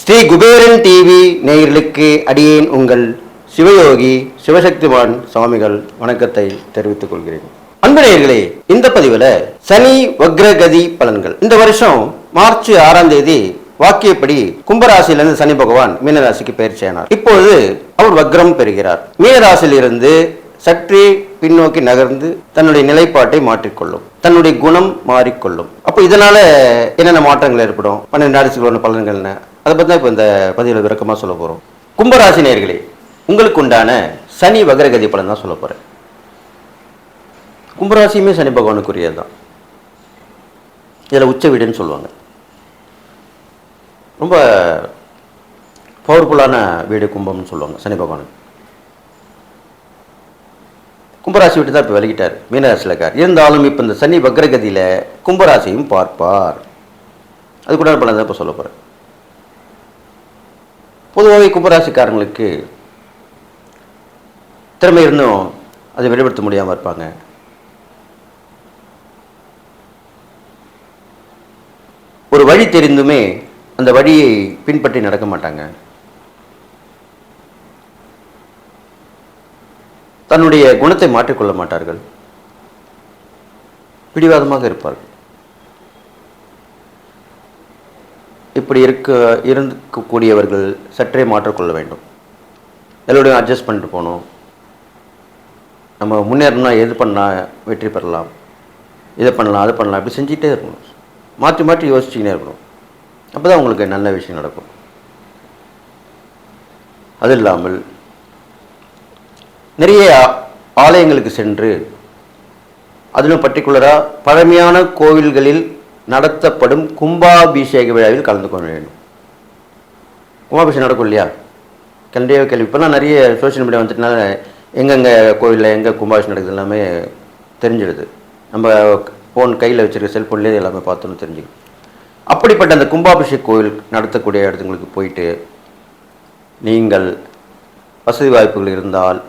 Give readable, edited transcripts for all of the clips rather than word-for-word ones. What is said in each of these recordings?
Sri Kuberan TV நேயர்களுக்கு அடியேன் உங்கள் சிவயோகி சிவசக்திமான் சுவாமிகள் வணக்கத்தை தெரிவித்துக் கொள்கிறேன். அன்பு நேயர்களே, இந்த பதிவில் சனி வக்ரகதி பலன்கள். இந்த வருஷம் மார்ச் 6ஆம் தேதி வாக்கியப்படி கும்பராசியிலிருந்து சனி பகவான் மீனராசிக்கு பயிற்சி ஆனார். இப்பொழுது அவர் வக்ரம் பெறுகிறார். மீனராசியிலிருந்து சற்றே பின்னோக்கி நகர்ந்து தன்னுடைய நிலைப்பாட்டை மாற்றிக்கொள்ளும், தன்னுடைய குணம் மாறிக்கொள்ளும். அப்போ இதனால என்னென்ன மாற்றங்கள் ஏற்படும், 12 ராசிகளோட பலன்கள் என்ன, அதை பற்றி தான் இப்போ இந்த பதிவில் விளக்கமாக சொல்ல போகிறோம். கும்பராசி நேயர்களே, உங்களுக்கு உண்டான சனி வக்ரகதி பலன் தான் சொல்ல போகிறேன். கும்பராசியுமே சனி பகவானுக்குரியது தான். இதில் உச்ச வீடுன்னு சொல்லுவாங்க. ரொம்ப பவர்ஃபுல்லான வீடு கும்பம்னு சொல்லுவாங்க சனி பகவானுக்கு. கும்பராசி விட்டு தான் இப்போ விலகிட்டார், மீனராசியில் இருக்கார். இருந்தாலும் இப்போ இந்த சனி வக்ரகதியில் கும்பராசியும் பார்ப்பார். அதுக்குண்டான பலன் தான் இப்போ சொல்ல போகிறேன். பொதுவாகவே கும்பராசிக்காரங்களுக்கு திறமை இருந்தும் அதை வெளிப்படுத்த முடியாமல் இருப்பாங்க. ஒரு வழி தெரிந்துமே அந்த வழியை பின்பற்றி நடக்க மாட்டாங்க. தன்னுடைய குணத்தை மாற்றிக்கொள்ள மாட்டார்கள். பிடிவாதமாக இருப்பார்கள். இப்படி இருக்கக்கூடியவர்கள் சற்றே மாற்றிக்கொள்ள வேண்டும். எல்லோரையும் அட்ஜஸ்ட் பண்ணிட்டு போகணும். நம்ம முன்னேறணும்னா எது பண்ணால் வெற்றி பெறலாம், இதை பண்ணலாம், அது பண்ணலாம், இப்படி செஞ்சுட்டே இருக்கணும். மாற்றி மாற்றி யோசிச்சுக்கினே இருக்கணும். அப்போ தான் உங்களுக்கு நல்ல விஷயம் நடக்கும். அது இல்லாமல் நிறைய ஆலயங்களுக்கு சென்று, அதிலும் பர்டிகுலராக பழமையான கோவில்களில் நடத்தப்படும் கும்பாபிஷேக விழாவில் கலந்து கொள்ள வேண்டும். கும்பாபிஷேகம் நடக்கும் இல்லையா, கண்டிப்பாக கேள்வி. இப்போலாம் நிறைய சோஷியல் மீடியா வந்துட்டுனால எங்கெங்கே கோவிலில் எங்கே கும்பாபிஷேகம் நடக்குது எல்லாமே தெரிஞ்சிடுது. நம்ம ஃபோன் கையில் வச்சுருக்க செல்ஃபோன்லேயே எல்லாமே பார்த்தோன்னு தெரிஞ்சுக்கணும். அப்படிப்பட்ட அந்த கும்பாபிஷேக கோவில் நடத்தக்கூடிய இடத்துங்களுக்கு போயிட்டு நீங்கள் வசதி வாய்ப்புகள் இருந்தால்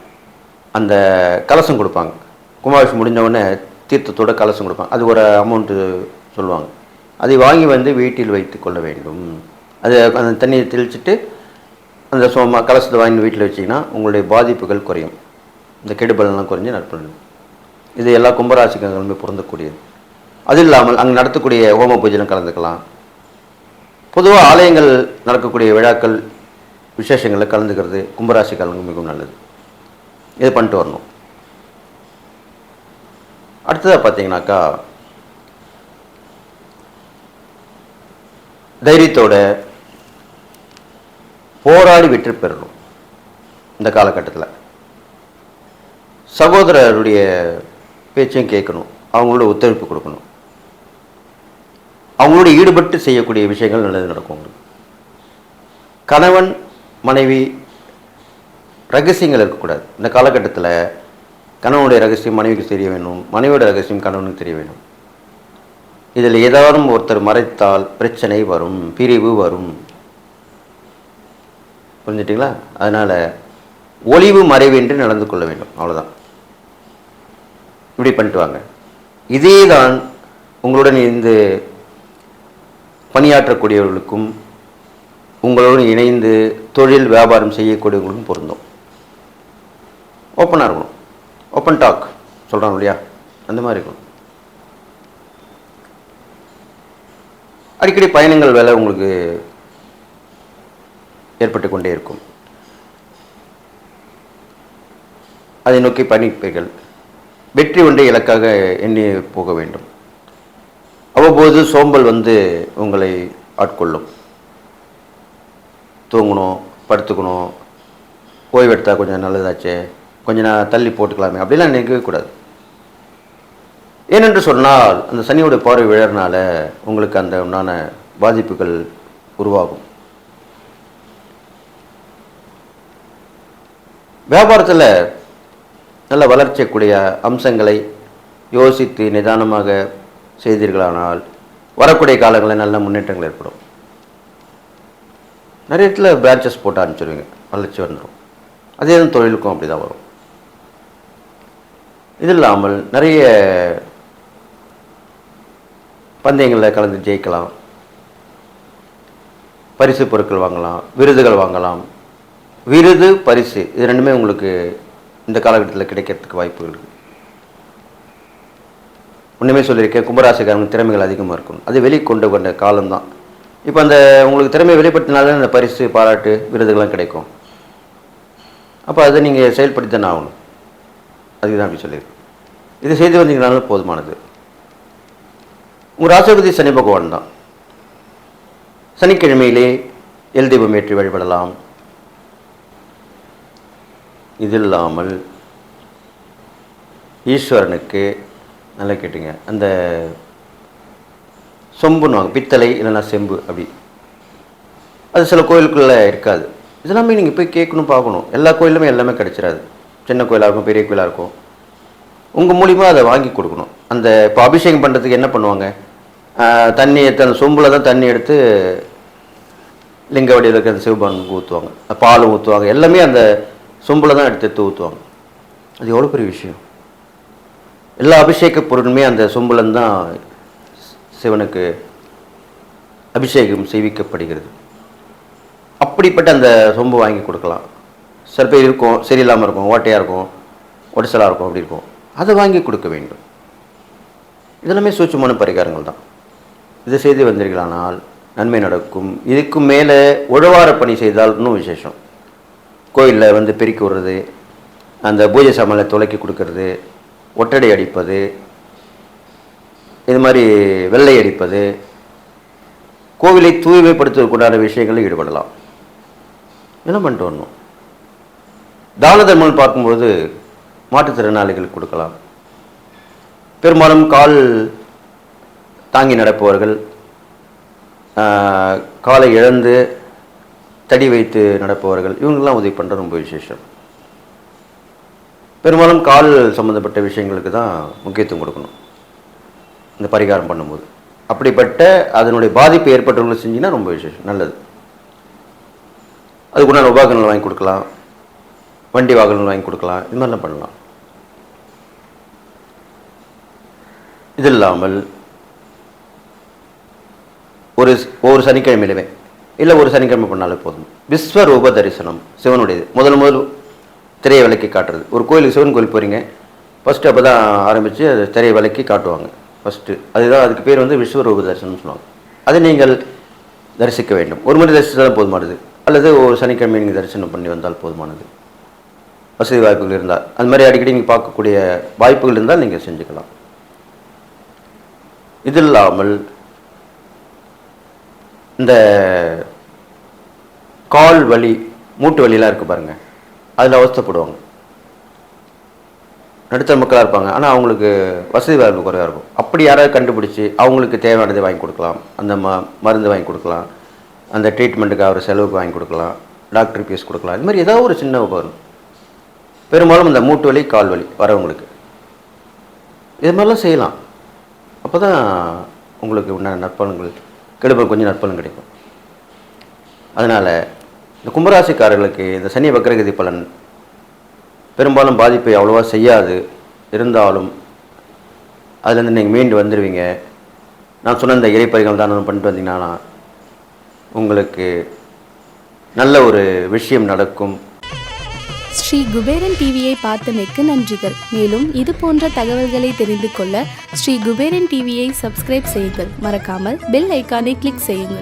அந்த கலசம் கொடுப்பாங்க. கும்பாபிஷேகம் முடிஞ்சவுடனே தீர்த்தத்தோட கலசம் கொடுப்பாங்க. அது ஒரு அமௌண்ட்டு சொல்லுவாங்க. அதை வாங்கி வந்து வீட்டில் வைத்து கொள்ள வேண்டும். அது அந்த தண்ணியை தெளிச்சுட்டு அந்த கலசத்தை வாங்கி வீட்டில் வச்சிங்கன்னா உங்களுடைய பாதிப்புகள் குறையும். இந்த கெடுபலெல்லாம் குறைஞ்சி நற்பலன். இது எல்லா கும்பராசிக்காரங்களுமே பொருந்தக்கூடியது. அது இல்லாமல் அங்கே நடத்தக்கூடிய ஹோம பூஜையிலும் கலந்துக்கலாம். பொதுவாக ஆலயங்கள் நடக்கக்கூடிய விழாக்கள் விசேஷங்களில் கலந்துக்கிறது கும்பராசிக்காரங்களுக்கு மிகவும் நல்லது. இது பண்ணிட்டு வரணும். அடுத்ததாக பார்த்தீங்கன்னாக்கா, தைரியத்தோட போராடி வெற்றி பெறணும். இந்த காலகட்டத்தில் சகோதரருடைய பேச்சையும் கேட்கணும், அவங்களோட ஒத்துழைப்பு கொடுக்கணும். அவங்களோட ஈடுபட்டு செய்யக்கூடிய விஷயங்கள் நல்லது நடக்கும். கணவன் மனைவி ரகசியங்கள் இருக்கக்கூடாது. இந்த காலகட்டத்தில் கணவனுடைய ரகசியம் மனைவிக்கு தெரிய வேணும், மனைவியோட ரகசியம் கணவனுக்கு தெரிய வேணும். இதில் ஏதாவது ஒருத்தர் மறைத்தால் பிரச்சனை வரும், பிரிவு வரும். புரிஞ்சுட்டிங்களா? அதனால் ஒளிவு மறைவின்றி நடந்து கொள்ள வேண்டும். அவ்வளோதான். இப்படி பண்ணிட்டு வாங்க. இதே தான் உங்களுடன் இருந்து பணியாற்றக்கூடியவர்களுக்கும் உங்களுடன் இணைந்து தொழில் வியாபாரம் செய்யக்கூடியவர்களுக்கும் பொருந்தும். ஓப்பனாக இருக்கணும். ஓப்பன் டாக் சொல்கிறாங்க இல்லையா, அந்த மாதிரி இருக்கணும். அடிக்கடி பயணங்கள் வேலை உங்களுக்கு ஏற்பட்டு கொண்டே இருக்கும். அதை நோக்கி பயணிப்பீர்கள். வெற்றி ஒன்றை இலக்காக எண்ணி போக வேண்டும். அவ்வப்போது சோம்பல் வந்து உங்களை ஆட்கொள்ளும். தூங்கணும், படுத்துக்கணும், ஓய்வெடுத்தால் கொஞ்சம் நல்லதாச்சே, கொஞ்சம் நான் தள்ளி போட்டுக்கலாமே, அப்படிலாம் நினைக்கவே கூடாது. ஏனென்று சொன்னால் அந்த சனியோட பார்வை விழறனால உங்களுக்கு அந்த உண்டான பாதிப்புகள் உருவாகும். வியாபாரத்தில் நல்ல வளர்ச்சியக்கூடிய அம்சங்களை யோசித்து நிதானமாக செய்தீர்களானால் வரக்கூடிய காலங்களில் நல்ல முன்னேற்றங்கள் ஏற்படும். நிறைய இடத்துல பிரான்ச்சஸ் போட்டு ஆரம்பிச்சிருவீங்க, வளர்ச்சி வந்துடும். அதே தான் தொழிலுக்கும் அப்படி தான் வரும். இது இல்லாமல் நிறைய பந்தயங்களில் கலந்து ஜெயிக்கலாம், பரிசு பொருட்கள் வாங்கலாம், விருதுகள் வாங்கலாம். விருது, பரிசு இது ரெண்டுமே உங்களுக்கு இந்த காலகட்டத்தில் கிடைக்கிறதுக்கு வாய்ப்புகள் இருக்குது. ஒன்றுமே சொல்லியிருக்கேன், கும்பராசிக்காரங்க திறமைகள் அதிகமாக இருக்கும். அது வெளிக்கொண்டு கொண்ட காலம்தான். இப்போ அந்த உங்களுக்கு திறமை வெளிப்படுத்தினாலே அந்த பரிசு, பாராட்டு, விருதுகள்லாம் கிடைக்கும். அப்போ அதை நீங்கள் செயல்படுத்தி தானே ஆகணும். அதுக்கு தான் அப்படி சொல்லியிருக்கேன். இது செய்து வந்தீங்கனாலும் போதுமானது. உங்கள் ராசிபதி சனி பகவான் தான். சனிக்கிழமையிலே எல் தீபம் ஏற்றி வழிபடலாம். இது இல்லாமல் ஈஸ்வரனுக்கு நல்லா கேட்டுங்க, அந்த சொம்புன்னு பித்தளை இல்லைன்னா செம்பு அப்படி, அது சில கோயிலுக்குள்ளே இருக்காது. இதெல்லாமே நீங்கள் போய் கேட்கணும், பார்க்கணும். எல்லா கோயிலுமே எல்லாமே கிடச்சிடாது. சின்ன கோயிலாக இருக்கும், பெரிய கோயிலாக இருக்கும். உங்கள் மூலிமா அதை வாங்கி கொடுக்கணும். அந்த இப்போ அபிஷேகம் பண்ணுறதுக்கு என்ன பண்ணுவாங்க, தண்ணி எடுத்து அந்த சொம்பில் தான் தண்ணி எடுத்து லிங்க வடிவில் இருக்கிற அந்த சிவபானுக்கு ஊற்றுவாங்க, பாலும் ஊற்றுவாங்க, எல்லாமே அந்த சொம்பில் தான் எடுத்து ஊற்றுவாங்க. அது எவ்வளோ பெரிய விஷயம். எல்லா அபிஷேக பொருளுமே அந்த சொம்புலன்னு தான் சிவனுக்கு அபிஷேகம் செய்விக்கப்படுகிறது. அப்படிப்பட்ட அந்த சொம்பு வாங்கி கொடுக்கலாம். சில பேர் இருக்கும், சரியில்லாமல் இருக்கும், ஓட்டையாக இருக்கும், ஒடிசலாக இருக்கும், அப்படி இருக்கும். அதை வாங்கி கொடுக்க வேண்டும். இதெல்லாமே சூட்சமான பரிகாரங்கள் தான். இதை செய்து வந்தீர்களானால் நன்மை நடக்கும். இதுக்கு மேலே உழவார பணி செய்தால் இன்னும் விசேஷம். கோயிலில் வந்து பெருக்கி விடுறது, அந்த பூஜை சாமானை துளைக்கி கொடுக்கறது, ஒட்டடை அடிப்பது, இது மாதிரி வெள்ளை அடிப்பது, கோவிலை தூய்மைப்படுத்துவதற்குண்டான விஷயங்களில் ஈடுபடலாம். என்ன பண்ணிட்டு வரணும். தான தர்மம் பார்க்கும்போது மாற்றுத்திறனாளிகளுக்கு கொடுக்கலாம். பெரும்பாலும் கால் தாங்கி நடப்பவர்கள், காலை இழந்து தடி வைத்து நடப்பவர்கள், இவங்கெல்லாம் உதவி பண்ணுறது ரொம்ப விசேஷம். பெரும்பாலும் கால் சம்மந்தப்பட்ட விஷயங்களுக்கு தான் முக்கியத்துவம் கொடுக்கணும் இந்த பரிகாரம் பண்ணும்போது. அப்படிப்பட்ட அதனுடைய பாதிப்பு ஏற்பட்டவங்களுக்கு செஞ்சிங்கன்னா ரொம்ப விசேஷம், நல்லது. அதுக்குண்டான உபகரணங்கள் வாங்கி கொடுக்கலாம், வண்டி வாகனங்கள் வாங்கி கொடுக்கலாம், இது மாதிரிலாம் பண்ணலாம். இது இல்லாமல் ஒவ்வொரு சனிக்கிழமையிலுமே இல்லை ஒரு சனிக்கிழமை பண்ணாலே போதும், விஸ்வரூப தரிசனம் சிவனுடையது முதல் திரையை விலக்கி காட்டுறது. ஒரு கோயிலுக்கு, சிவன் கோயில் போகிறீங்க, ஃபஸ்ட்டு அப்போ தான் ஆரம்பித்து அதை திரையை விலக்கி காட்டுவாங்க ஃபஸ்ட்டு. அதுதான் அதுக்கு பேர் வந்து விஸ்வரூப தரிசனம்னு சொல்லுவாங்க. அதை நீங்கள் தரிசிக்க வேண்டும். ஒரு முறை தரிசித்தாலும் போதுமானது, அல்லது ஒரு சனிக்கிழமை நீங்கள் தரிசனம் பண்ணி வந்தால் போதுமானது. வசதி வாய்ப்புகள் இருந்தால், அது மாதிரி அடிக்கடி நீங்கள் பார்க்கக்கூடிய வாய்ப்புகள் இருந்தால் நீங்கள் செஞ்சுக்கலாம். இது இல்லாமல் இந்த கால் வலி, மூட்டு வலியெலாம் இருக்குது பாருங்கள், அதில் அவஸ்தைப்படுவாங்க. நடுத்தர மக்களாக இருப்பாங்க, ஆனால் அவங்களுக்கு வசதி வாய்ப்பு குறைவாக இருக்கும். அப்படி யாராவது கண்டுபிடிச்சி அவங்களுக்கு தேவையானதை வாங்கி கொடுக்கலாம். அந்த மருந்து வாங்கி கொடுக்கலாம், அந்த ட்ரீட்மெண்ட்டுக்கு அவர் செலவுக்கு வாங்கி கொடுக்கலாம், டாக்டர் ஃபீஸ் கொடுக்கலாம். இது மாதிரி ஏதாவது ஒரு சின்ன உபகரணம். பெரும்பாலும் இந்த மூட்டு வலி, கால் வலி வரவங்களுக்கு இது மாதிரிலாம் செய்யலாம். அப்போ தான் உங்களுக்கு உண்டான நற்பலன்கள் கொஞ்சம் நற்பலன் கிடைக்கும். அதனால் இந்த கும்பராசிக்காரர்களுக்கு இந்த சனி வக்ரகதி பலன் பெரும்பாலும் பாதிப்பை அவ்வளோவா செய்யாது. இருந்தாலும் அதுலேருந்து நீங்கள் மீண்டு வந்துடுவீங்க. நான் சொன்ன இந்த இறைப்பறிகள் தான் பண்ணிட்டு வந்தீங்கன்னா உங்களுக்கு நல்ல ஒரு விஷயம் நடக்கும். ஸ்ரீ குபேரன் டிவியை பார்த்தமைக்கு நன்றிகள். மேலும் இது போன்ற தகவல்களை தெரிந்து கொள்ள ஸ்ரீ குபேரன் டிவியை சப்ஸ்கிரைப் செய்யுங்கள். மறக்காமல் பெல் ஐக்கானை கிளிக் செய்யுங்கள்.